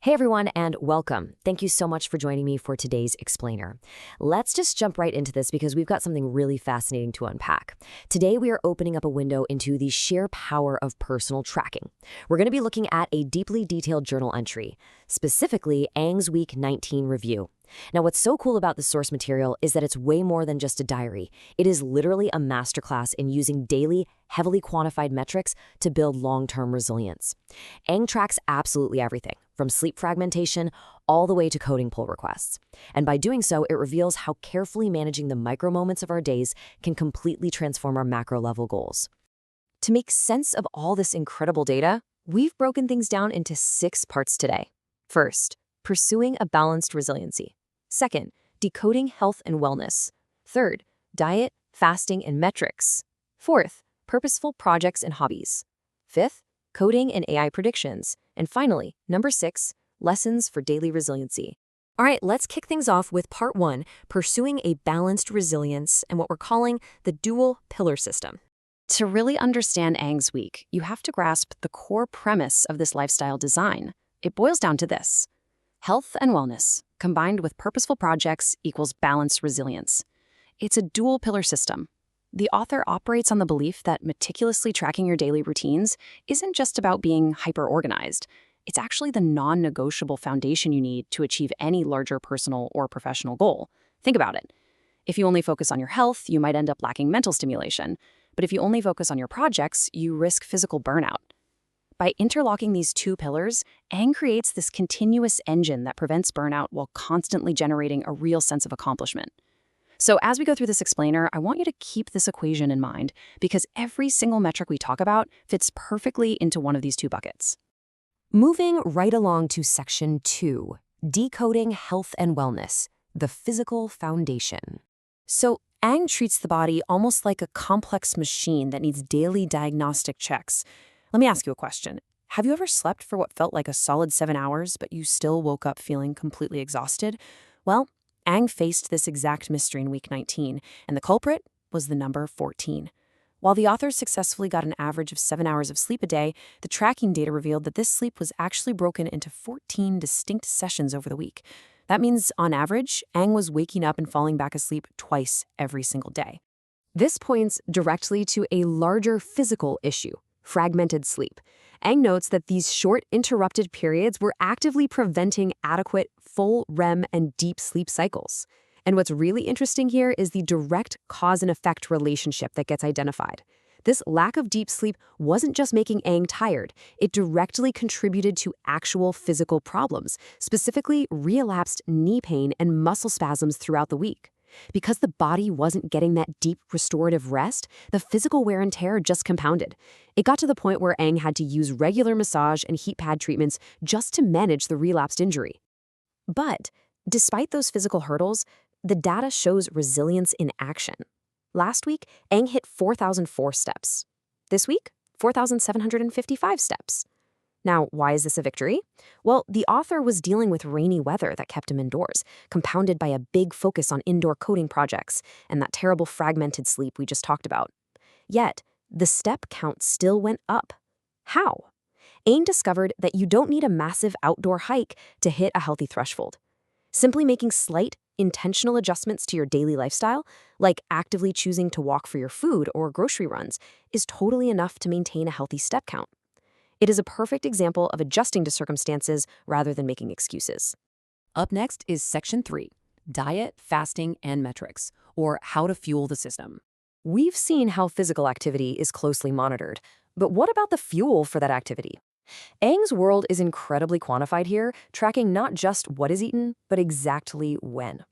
Hey everyone, and welcome. Thank you so much for joining me for today's explainer. Let's just jump right into this because we've got something really fascinating to unpack. Today we are opening up a window into the sheer power of personal tracking. We're going to be looking at a deeply detailed journal entry, specifically Eng's Week 19 review. Now, what's so cool about the source material is that it's way more than just a diary. It is literally a masterclass in using daily, heavily quantified metrics to build long-term resilience. Eng tracks absolutely everything, from sleep fragmentation all the way to coding pull requests. And by doing so, it reveals how carefully managing the micro moments of our days can completely transform our macro-level goals. To make sense of all this incredible data, we've broken things down into 6 parts today. First, pursuing a balanced resiliency. Second, decoding health and wellness. Third, diet, fasting, and metrics. Fourth, purposeful projects and hobbies. Fifth, coding and AI predictions. And finally, number 6, lessons for daily resiliency. All right, let's kick things off with part 1, pursuing a balanced resilience and what we're calling the dual pillar system. To really understand Eng's Week, you have to grasp the core premise of this lifestyle design. It boils down to this: health and wellness, combined with purposeful projects, equals balanced resilience. It's a dual pillar system. The author operates on the belief that meticulously tracking your daily routines isn't just about being hyper-organized. It's actually the non-negotiable foundation you need to achieve any larger personal or professional goal. Think about it. If you only focus on your health, you might end up lacking mental stimulation. But if you only focus on your projects, you risk physical burnout. By interlocking these 2 pillars, Eng creates this continuous engine that prevents burnout while constantly generating a real sense of accomplishment. So as we go through this explainer, I want you to keep this equation in mind because every single metric we talk about fits perfectly into one of these 2 buckets. Moving right along to section 2, decoding health and wellness, the physical foundation. So Eng treats the body almost like a complex machine that needs daily diagnostic checks. Let me ask you a question. Have you ever slept for what felt like a solid 7 hours, but you still woke up feeling completely exhausted? Well, Eng faced this exact mystery in week 19, and the culprit was the number 14. While the authors successfully got an average of 7 hours of sleep a day, the tracking data revealed that this sleep was actually broken into 14 distinct sessions over the week. That means, on average, Eng was waking up and falling back asleep twice every single day. This points directly to a larger physical issue: fragmented sleep. Eng notes that these short, interrupted periods were actively preventing adequate, full REM and deep sleep cycles. And what's really interesting here is the direct cause and effect relationship that gets identified. This lack of deep sleep wasn't just making Eng tired, it directly contributed to actual physical problems, specifically relapsed knee pain and muscle spasms throughout the week. Because the body wasn't getting that deep restorative rest, the physical wear and tear just compounded. It got to the point where Eng had to use regular massage and heat pad treatments just to manage the relapsed injury. But despite those physical hurdles, the data shows resilience in action. Last week, Eng hit 4,004 steps. This week, 4,755 steps. Now, why is this a victory? Well, the author was dealing with rainy weather that kept him indoors, compounded by a big focus on indoor coding projects and that terrible fragmented sleep we just talked about. Yet, the step count still went up. How? Eng discovered that you don't need a massive outdoor hike to hit a healthy threshold. Simply making slight, intentional adjustments to your daily lifestyle, like actively choosing to walk for your food or grocery runs, is totally enough to maintain a healthy step count. It is a perfect example of adjusting to circumstances rather than making excuses. Up next is section 3, diet, fasting, and metrics, or how to fuel the system. We've seen how physical activity is closely monitored, but what about the fuel for that activity? Eng's world is incredibly quantified here, tracking not just what is eaten, but exactly when.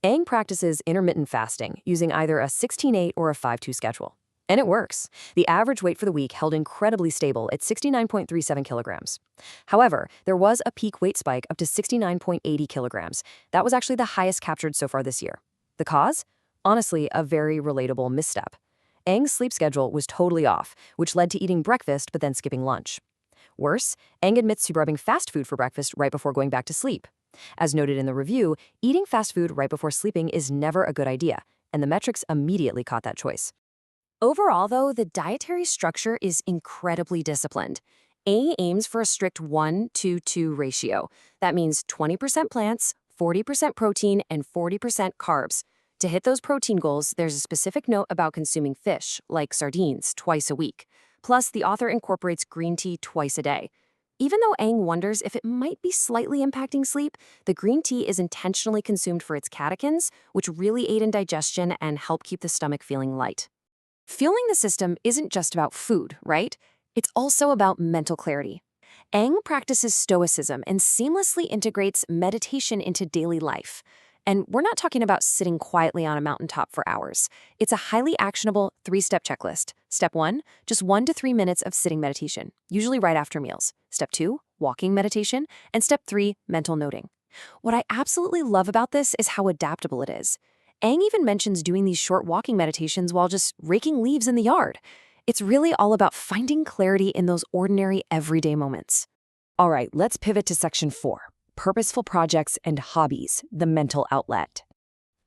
Eng practices intermittent fasting using either a 16-8 or a 5-2 schedule. And it works. The average weight for the week held incredibly stable at 69.37 kilograms. However, there was a peak weight spike up to 69.80 kilograms. That was actually the highest captured so far this year. The cause? Honestly, a very relatable misstep. Eng's sleep schedule was totally off, which led to eating breakfast but then skipping lunch. Worse, Eng admits to grabbing fast food for breakfast right before going back to sleep. As noted in the review, eating fast food right before sleeping is never a good idea, and the metrics immediately caught that choice. Overall, though, the dietary structure is incredibly disciplined. A aims for a strict 1-to-2 ratio. That means 20% plants, 40% protein, and 40% carbs. To hit those protein goals, there's a specific note about consuming fish, like sardines, twice a week. Plus, the author incorporates green tea twice a day. Even though Aang wonders if it might be slightly impacting sleep, the green tea is intentionally consumed for its catechins, which really aid in digestion and help keep the stomach feeling light. Fueling the system isn't just about food, right? It's also about mental clarity. Aang practices stoicism and seamlessly integrates meditation into daily life. And we're not talking about sitting quietly on a mountaintop for hours. It's a highly actionable 3-step checklist. Step 1, just 1 to 3 minutes of sitting meditation, usually right after meals. Step 2, walking meditation. And step 3, mental noting. What I absolutely love about this is how adaptable it is. Aang even mentions doing these short walking meditations while just raking leaves in the yard. It's really all about finding clarity in those ordinary, everyday moments. All right, let's pivot to section 4. Purposeful projects and hobbies, the mental outlet.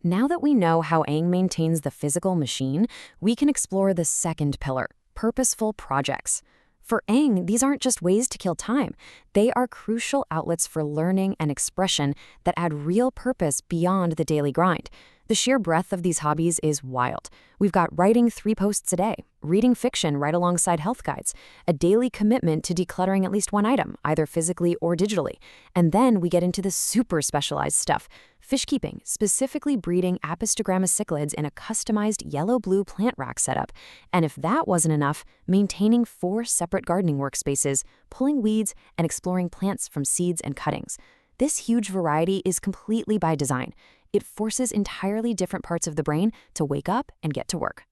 Now that we know how Aang maintains the physical machine, we can explore the second pillar, purposeful projects. For Aang, these aren't just ways to kill time. They are crucial outlets for learning and expression that add real purpose beyond the daily grind. The sheer breadth of these hobbies is wild. We've got writing 3 posts a day, reading fiction right alongside health guides, a daily commitment to decluttering at least 1 item, either physically or digitally. And then we get into the super specialized stuff, fish keeping, specifically breeding Apistogramma cichlids in a customized yellow-blue plant rack setup. And if that wasn't enough, maintaining 4 separate gardening workspaces, pulling weeds, and exploring plants from seeds and cuttings. This huge variety is completely by design. It forces entirely different parts of the brain to wake up and get to work.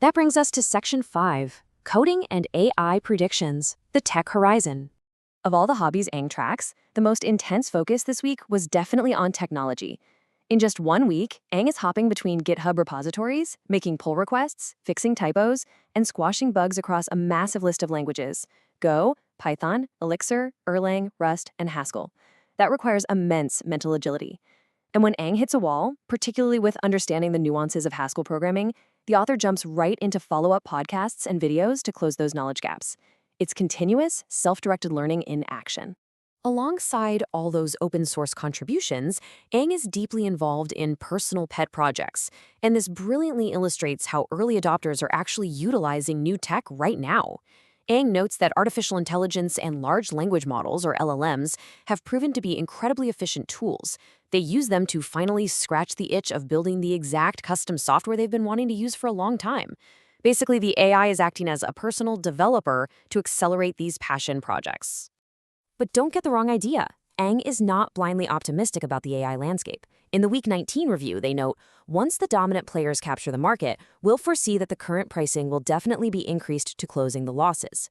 That brings us to section 5, coding and AI predictions, the tech horizon. Of all the hobbies Aang tracks, the most intense focus this week was definitely on technology. In just 1 week, Aang is hopping between GitHub repositories, making pull requests, fixing typos, and squashing bugs across a massive list of languages: Go, Python, Elixir, Erlang, Rust, and Haskell. That requires immense mental agility. And when Aang hits a wall, particularly with understanding the nuances of Haskell programming, the author jumps right into follow-up podcasts and videos to close those knowledge gaps. It's continuous, self-directed learning in action. Alongside all those open-source contributions, Aang is deeply involved in personal pet projects, and this brilliantly illustrates how early adopters are actually utilizing new tech right now. Aang notes that artificial intelligence and large language models, or LLMs, have proven to be incredibly efficient tools. They use them to finally scratch the itch of building the exact custom software they've been wanting to use for a long time. Basically, the AI is acting as a personal developer to accelerate these passion projects. But don't get the wrong idea. Aang is not blindly optimistic about the AI landscape. In the Week 19 review, they note, once the dominant players capture the market, we'll foresee that the current pricing will definitely be increased to closing the losses.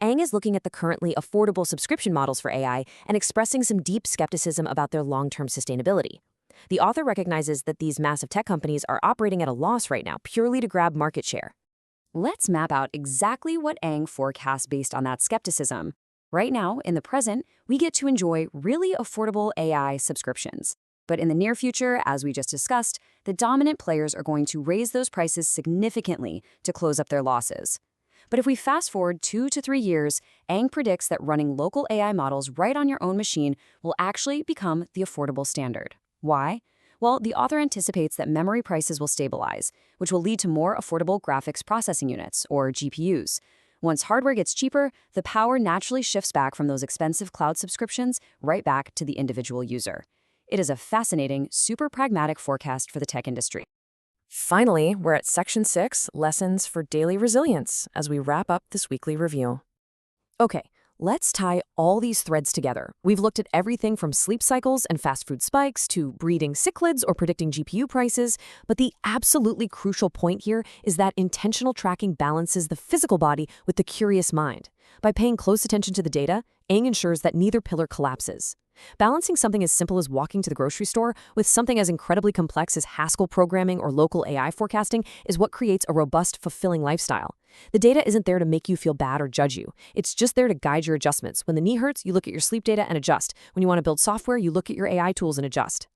Aang is looking at the currently affordable subscription models for AI and expressing some deep skepticism about their long-term sustainability. The author recognizes that these massive tech companies are operating at a loss right now purely to grab market share. Let's map out exactly what Aang forecasts based on that skepticism. Right now, in the present, we get to enjoy really affordable AI subscriptions. But in the near future, as we just discussed, the dominant players are going to raise those prices significantly to close up their losses. But if we fast forward 2 to 3 years, Aang predicts that running local AI models right on your own machine will actually become the affordable standard. Why? Well, the author anticipates that memory prices will stabilize, which will lead to more affordable graphics processing units, or GPUs. Once hardware gets cheaper, the power naturally shifts back from those expensive cloud subscriptions right back to the individual user. It is a fascinating, super pragmatic forecast for the tech industry. Finally, we're at Section 6, Lessons for Daily Resilience, as we wrap up this weekly review. Okay, let's tie all these threads together. We've looked at everything from sleep cycles and fast food spikes to breeding cichlids or predicting GPU prices, but the absolutely crucial point here is that intentional tracking balances the physical body with the curious mind. By paying close attention to the data, Aang ensures that neither pillar collapses. Balancing something as simple as walking to the grocery store with something as incredibly complex as Haskell programming or local AI forecasting is what creates a robust, fulfilling lifestyle. The data isn't there to make you feel bad or judge you. It's just there to guide your adjustments. When the knee hurts, you look at your sleep data and adjust. When you want to build software, you look at your AI tools and adjust.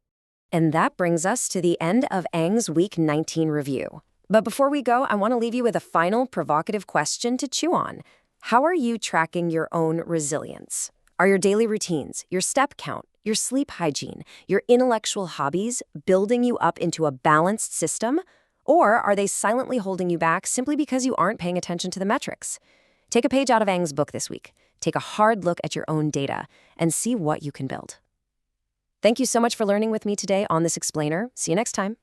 And that brings us to the end of Aang's Week 19 review. But before we go, I want to leave you with a final provocative question to chew on. How are you tracking your own resilience? Are your daily routines, your step count, your sleep hygiene, your intellectual hobbies building you up into a balanced system? Or are they silently holding you back simply because you aren't paying attention to the metrics? Take a page out of Ang's book this week. Take a hard look at your own data and see what you can build. Thank you so much for learning with me today on this explainer. See you next time.